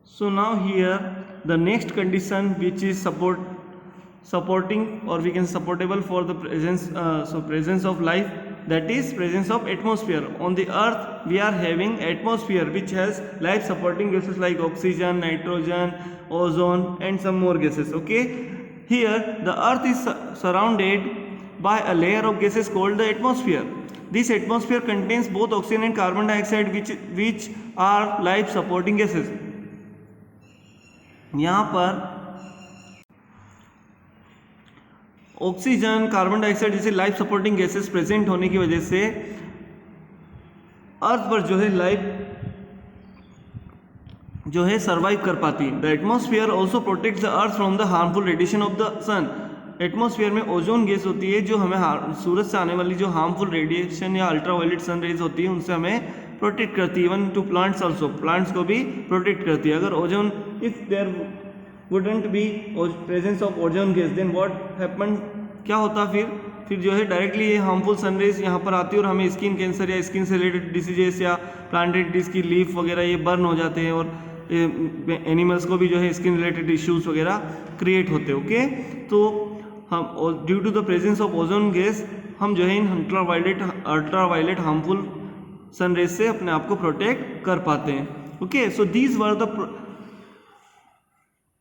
So now here the next condition which is supporting or we can supportable for the presence of life, that is presence of atmosphere. On the earth we are having atmosphere which has life supporting gases like oxygen, nitrogen, ozone and some more gases. Okay, here the earth is surrounded by a layer of gases called the atmosphere. This atmosphere contains both oxygen and carbon dioxide which are life supporting gases. यहाँ पर oxygen, carbon dioxide जैसे life supporting gases present होने की वजह से अर्थ पर जो है लाइफ जो है सर्वाइव कर पाती है. The atmosphere also protect the earth from the harmful radiation of the sun. Atmosphere में ओजोन गैस होती है जो हमें सूरज से आने वाली जो हार्मफुल रेडिएशन या अल्ट्रावायलेट सन रेज होती है उनसे हमें प्रोटेक्ट करती है. Even to plants also, plants को भी प्रोटेक्ट करती है. अगर ozone, if there wouldn't be presence of ozone gas then what happen, क्या होता फिर जो है डायरेक्टली ये हार्मफुल सनरेज यहाँ पर आती है और हमें स्किन कैंसर या स्किन से रिलेटेड डिसीजेस या प्लांटेड की लीफ वगैरह ये बर्न हो जाते हैं और एनिमल्स को भी जो है स्किन रिलेटेड इश्यूज वगैरह क्रिएट होते हैं. ओके, तो हम due to the presence of ozone gas हम जो है इन अल्ट्रावायलेट हार्मफुल सनरेज से अपने आप को प्रोटेक्ट कर पाते हैं. Okay, so these were the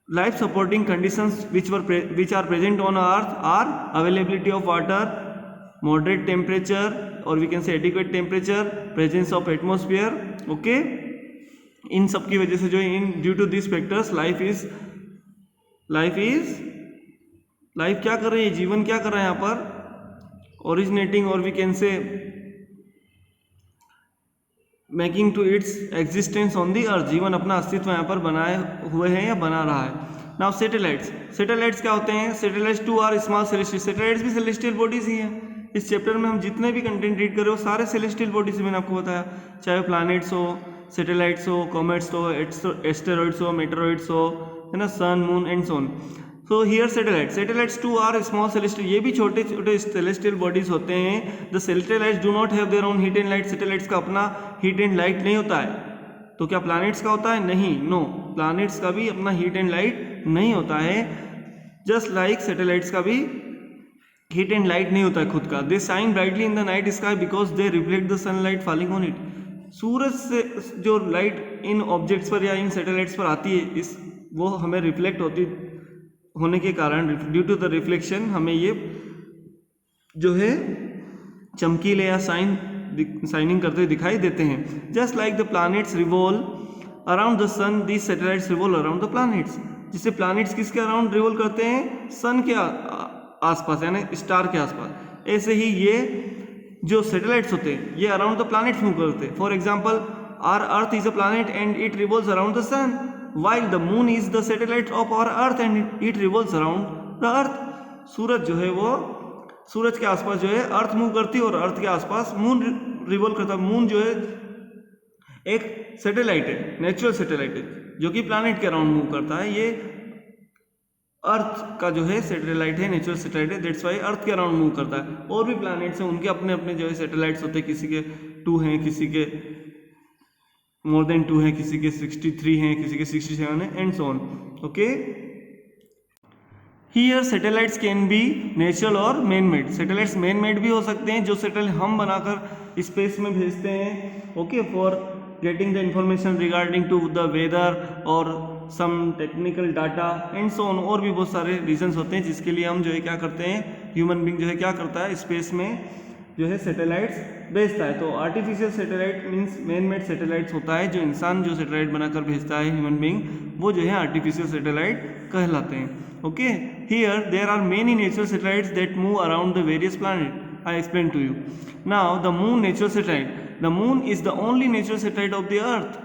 life supporting conditions which are present on earth are availability of water, moderate temperature or we can say adequate temperature, presence of atmosphere. Okay, इन सब की वजह से जो इन due to this factors life क्या कर रही है, जीवन क्या कर रहा है यहाँ पर, ओरिजिनेटिंग और we can say making to its existence on the earth. जीवन अपना अस्तित्व यहाँ पर बनाए हुए हैं या बना रहा है. नाउ सैटेलाइट्स क्या होते हैं? Satellites too are small celestial, satellites भी सेलेस्टियल बॉडीज ही हैं. इस चैप्टर में हम जितने भी कंटेंट रीड कर रहे हो सारे सेलेस्टियल बॉडीज मैंने आपको बताया, चाहे प्लैनेट्स हो, सैटेलाइट्स हो, कॉमेट्स हो, एस्टेरॉइड्स हो, मेटेरॉइड्स हो, है ना, sun, moon and so on. So here satellites too are small celestial, ये भी छोटे छोटे सेलेस्टियल बॉडीज होते हैं. The satellites do not have their own heat and light, satellites का अपना हीट एंड लाइट नहीं होता है. तो क्या प्लैनेट्स का होता है? नहीं, नो, प्लैनेट्स का भी अपना हीट एंड लाइट नहीं होता है. जस्ट लाइक सैटेलाइट्स का भी हीट एंड लाइट नहीं होता है खुद का. They shine brightly in the night sky because they reflect the sunlight falling on it. सूरज से जो लाइट इन ऑब्जेक्ट्स पर या इन सैटेलाइट्स पर आती है वो हमें रिफ्लेक्ट होने के कारण, ड्यू टू द रिफ्लेक्शन हमें ये जो है चमकीले या शाइनिंग करते हुए दिखाई देते हैं. Just like the planets revolve around the sun, these satellites revolve around the planets. जिससे प्लैनेट्स किसके अराउंड रिवॉल्व करते हैं? सन के आसपास, यानी स्टार के आसपास. ऐसे ही ये जो सैटेलाइट्स होते हैं ये अराउंड द प्लैनेट्स मूव करते हैं. For example, our earth is a planet and it revolves around the sun, while the moon is the satellite of our earth and it revolves around the earth. सूरज जो है वो सूरज के आसपास जो है अर्थ move करती है और अर्थ के आसपास मून रिवॉल्व करता है. मून जो है एक सैटेलाइट है, नेचुरल सैटेलाइट है जो कि प्लैनेट के अराउंड मूव करता है. ये अर्थ का जो है सैटेलाइट है, नेचुरल सैटेलाइट है, दैट्स वाई अर्थ के अराउंड मूव करता है. और भी प्लैनेट्स हैं, उनके अपने अपने जो है सैटेलाइट्स होते हैं, किसी के 2 हैं, किसी के मोर देन 2 हैं, किसी के 63 हैं, किसी के 67 हैं and so on. Okay, here satellites can be natural और man made. Satellites man made भी हो सकते हैं, जो सैटेलाइट हम बनाकर स्पेस में भेजते हैं. Okay, for getting the information regarding to the weather और some technical data and so on. और भी बहुत सारे रीजंस होते हैं जिसके लिए हम जो है क्या करते हैं, ह्यूमन बींग जो है क्या करता है, स्पेस में जो है सैटेलाइट्स भेजता है. तो artificial satellite means man made satellites होता है, जो इंसान जो सैटेलाइट बनाकर भेजता है ह्यूमन बींग, वो जो है आर्टिफिशियल सैटेलाइट कहलाते हैं. Okay, here there are many natural satellites that move around the various planet. I explain to you. Now the moon natural satellite. The moon is the only natural satellite of the earth.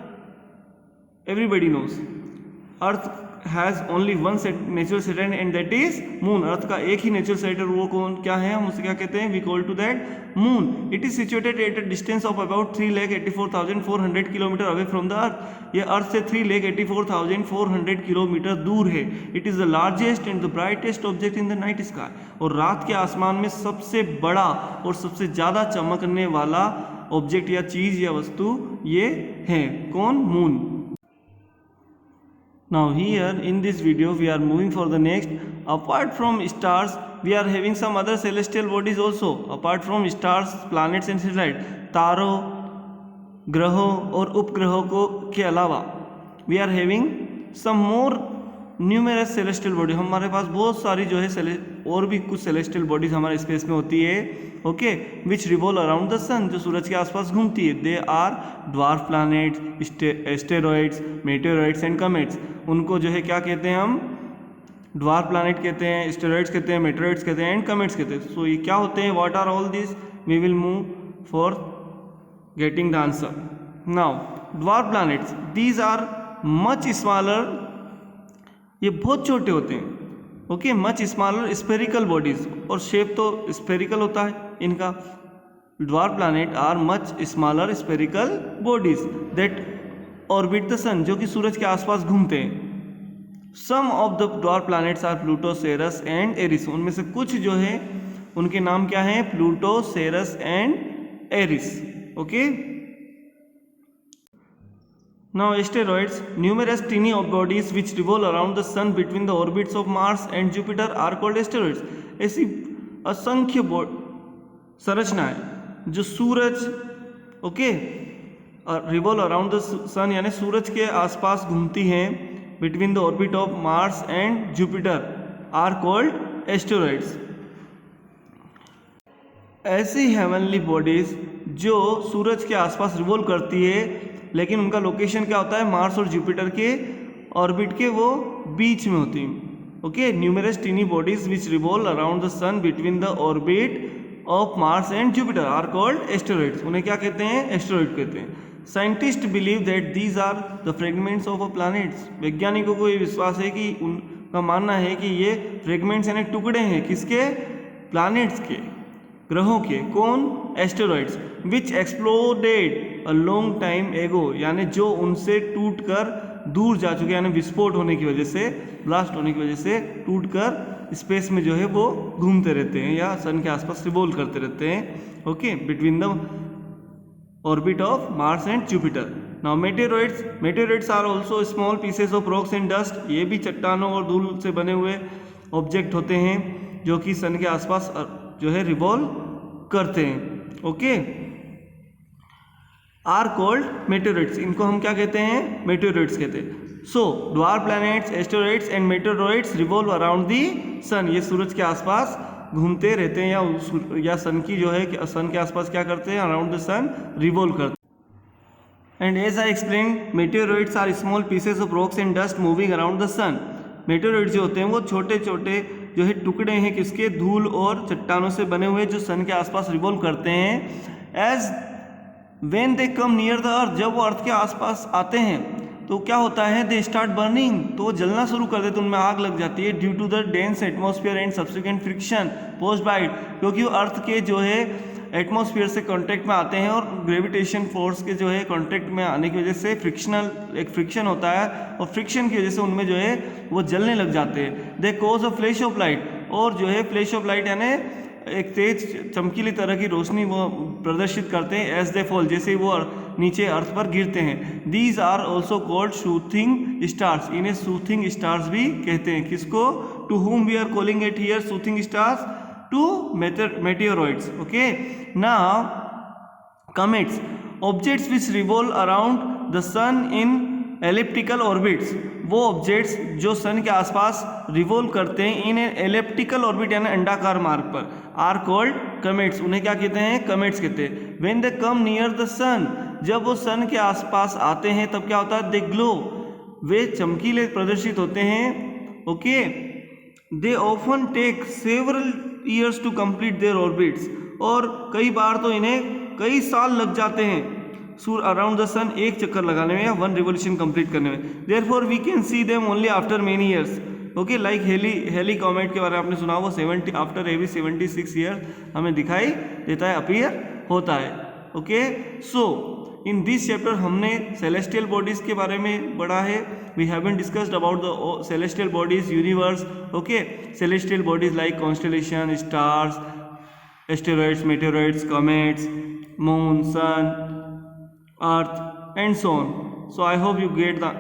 Everybody knows earth has only one natural satellite and that is moon. Earth का एक ही natural satellite, वो कौन क्या है, हम उसे क्या कहते हैं, we call to that moon. It is situated at a distance of about 3,84,400 kilometre away from the earth. ये अर्थ से 3,84,400 किलोमीटर दूर है. It is the largest and the brightest object in the night sky. और रात के आसमान में सबसे बड़ा और सबसे ज़्यादा चमकने वाला ऑब्जेक्ट या चीज़ या वस्तु ये है कौन, moon. Now here in this video we are moving for the next. Apart from stars we are having some other celestial bodies also. Apart from stars, planets and satellites, तारों, ग्रहों और उपग्रहों को के अलावा we are having some more numerous celestial body. हमारे पास बहुत सारी जो है और भी कुछ सेलेस्टियल बॉडीज हमारे स्पेस में होती है. Okay, which revolve around the sun, जो सूरज के आसपास घूमती है. They are dwarf planets, asteroids, meteoroids and comets. उनको जो है क्या कहते हैं हम? ड्वार्फ प्लैनेट कहते हैं, एस्टेरॉइड्स कहते हैं, मेटेरॉइड्स कहते हैं एंड कमेट्स कहते हैं. सो ये क्या होते हैं? What are all this? We will move for getting the answer. Now dwarf planets, these are much smaller, ये बहुत छोटे होते हैं. Okay, much smaller spherical bodies, और शेप तो स्फेरिकल होता है इनका. Dwarf planet are much smaller spherical bodies that orbit the sun, जो कि सूरज के आसपास घूमते हैं. Some of the dwarf planets are Pluto, Ceres and Eris. उनमें से कुछ जो है उनके नाम क्या हैं? Pluto, Ceres and Eris. Okay, now asteroids, numerous tiny bodies which revolve around the sun between the orbits of Mars and Jupiter are called asteroids. ऐसी असंख्य संरचनाएं जो सूरज रिवॉल्व अराउंड द सन यानी सूरज के आसपास घूमती हैं, between the orbit of Mars and Jupiter, are called asteroids. ऐसी हेवनली बॉडीज जो सूरज के आसपास रिवॉल्व करती है, लेकिन उनका लोकेशन क्या होता है? मार्स और जुपिटर के ऑर्बिट के वो बीच में होती हैं. Okay, numerous tiny bodies which revolve around the sun between the orbit of Mars and Jupiter are called asteroids. उन्हें क्या कहते हैं? एस्टेरॉइड कहते हैं. Scientist believe that these are the fragments of a planets. वैज्ञानिकों को ये विश्वास है कि उनका मानना है कि ये फ्रेगमेंट्स यानी टुकड़े हैं. किसके? प्लैनेट्स के, ग्रहों के. कौन? Asteroids. Which exploded a long time एगो, यानी जो उनसे टूटकर दूर जा चुके, यानी विस्फोट होने की वजह से, ब्लास्ट होने की वजह से टूटकर स्पेस में जो है वो घूमते रहते हैं या सन के आसपास रिवॉल्व करते रहते हैं. Okay, between the orbit of Mars and Jupiter. Now meteoroids, meteoroids are also small pieces of rocks and dust. ये भी चट्टानों और धूल से बने हुए ऑब्जेक्ट होते हैं जो कि सन के आसपास जो है रिवॉल्व करते हैं. Okay, are called meteoroids. इनको हम क्या कहते हैं? मेटेरॉइड्स कहते हैं. So dwarf planets, asteroids and meteoroids revolve around the sun. ये सूरज के आसपास घूमते रहते हैं या सन की जो है सन के आसपास क्या करते हैं? अराउंड द सन रिवॉल्व करते हैं. And as I explain, meteoroids are small pieces of rocks and dust moving around the sun. Meteoroids जो होते हैं वो छोटे छोटे जो है टुकड़े हैं किसके? धूल और चट्टानों से बने हुए, जो सन के आसपास रिवॉल्व करते हैं. As when they come near the earth, जब वो अर्थ के आसपास आते हैं तो क्या होता है? दे स्टार्ट बर्निंग, तो वो जलना शुरू कर देते, उनमें आग लग जाती है. Due to the dense atmosphere and subsequent friction post by it, क्योंकि वो अर्थ के जो है एटमॉस्फेयर से कांटेक्ट में आते हैं और ग्रेविटेशन फोर्स के जो है कांटेक्ट में आने की वजह से एक फ्रिक्शन होता है, और फ्रिक्शन की वजह से उनमें जो है वो जलने लग जाते हैं. They cause a flash of light, और जो है फ्लैश ऑफ लाइट यानी एक तेज चमकीली तरह की रोशनी वो प्रदर्शित करते हैं. एज दे फॉल, जैसे वो नीचे अर्थ पर गिरते हैं. These are also called shooting stars. इन्हें सूथिंग स्टार्स भी कहते हैं. किसको? To whom we are calling it here shooting stars, to meteoroids. Okay, now comets, objects which revolve around the sun in elliptical orbits. वो objects जो sun के आसपास revolve करते हैं इन एलिप्टिकल ऑर्बिट यानी अंडाकार मार्ग पर, आर कॉल्ड कमेट्स. उन्हें क्या कहते हैं? कमेट्स कहते हैं. When they come near the sun, जब वो सन के आसपास आते हैं तब क्या होता है? दे ग्लो, वे चमकीले प्रदर्शित होते हैं. Okay, they often take several years to complete their orbits, और कई बार तो इन्हें कई साल लग जाते हैं अराउंड द सन, एक चक्कर लगाने में या वन रिवोल्यूशन कंप्लीट करने में. Therefore we can see them only after many years. Okay, like Halley comet के बारे में आपने सुना, वो 70 आफ्टर एवरी 76 ईयर्स हमें दिखाई देता है, अपीयर होता है. Okay, so in this chapter हमने सेलेस्टियल बॉडीज के बारे में पढ़ा है. We haven't discussed about the celestial bodies, universe. Okay, celestial bodies like constellation, stars, asteroids, meteoroids, comets, moon, sun, earth and so on. So I hope you get the